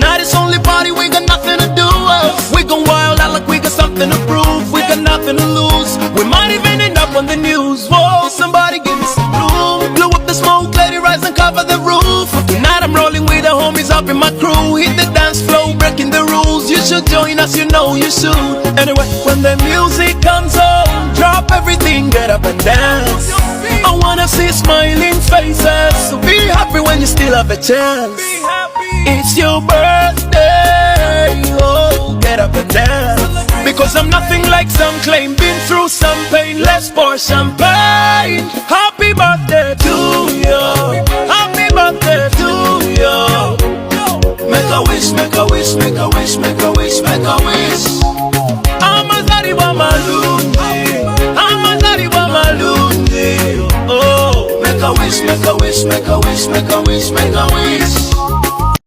Tonight is only party, we got nothing to do. We gon' wild out like we got something to prove. We got nothing to lose. We might even end up on the news. Whoa, somebody give me some room. Blow up the smoke, let it rise and cover the roof. Tonight I'm rolling with the homies up in my crew. Hit the dance floor, breaking the rules. You should join us, you know you should. Anyway, when the music comes on, drop everything, get up and dance. I wanna see smiling faces, so be happy when you still have a chance. It's your birthday, oh, get up and dance. Because I'm nothing like some claim, been through some pain, let's pour champagne. Happy birthday to you, happy birthday to you. Make a wish, make a wish, make a wish, make a wish, make a wish. Amazari wa malundi, Amazari wa malundi. Oh, make a wish, make a wish, make a wish, make a wish, make a wish.